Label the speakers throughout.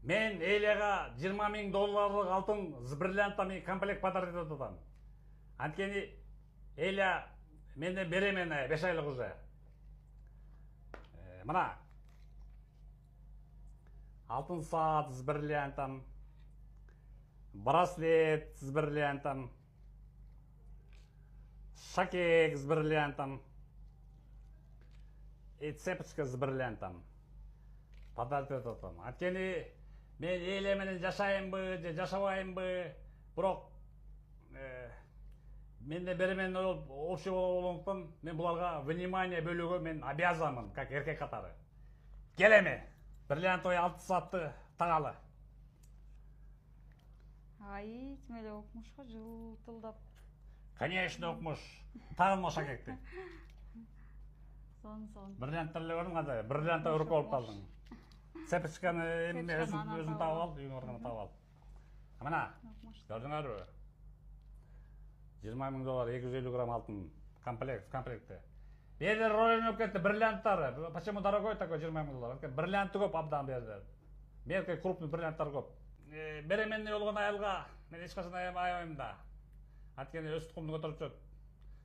Speaker 1: Мен Эляға 20 000 долларлық алтын бриллиантами комплект подарок етіп атам. Анткени Эля менден беремен 5 айлық уже. Мына алтын саат с бриллиантом, браслет с бриллиантом, шакек с бриллиантом и цепочка с бриллиантом подарок етіп атам. Анткени мен Эля менен жашайынбы же жашабайынбы, бирок менде беремен общий болгондуктан мен буларга внимание бөлүүгө мен обязанмын, как эркек катары. Келеме, бриллиантовый алтын саатты тагалы.
Speaker 2: Ай, тим эле окмушко жылтылдап.
Speaker 1: Конечно, окмуш. Тагылма шакекти.
Speaker 2: Сон.
Speaker 1: Бриллианттар эле көрдүң кандай? Бриллиантты өрүп алып калдың. Цепочканы эми өзүң таап ал, үйүңө барганда таап ал. Мына, көрдүңөрбү? 20 000 доллар, 250 грамм алтын комплекти. Берде роль өп кетти бриллианттар. Почему дорогой такой 20 000 доллар? Бриллианты көп абдан берди. Меники крупный бриллианттар көп. Беременный болгон айылга мен эч качан аябайм да. Анткени өз тукумду көтөрүп жүрөт.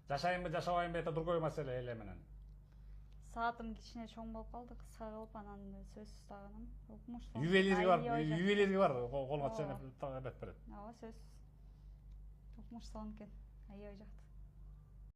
Speaker 1: Жашайынбы, жашабайынбы это другой маселе эле менен.
Speaker 2: Саатым кичине чоң болуп калды, кыска кылып анан сөзсүз тагынам.
Speaker 1: Ювелирге бар, колуңа чейин тагып берет.
Speaker 2: Ооба, сөзсүз. Окмуш сон экен. Аябай жакты.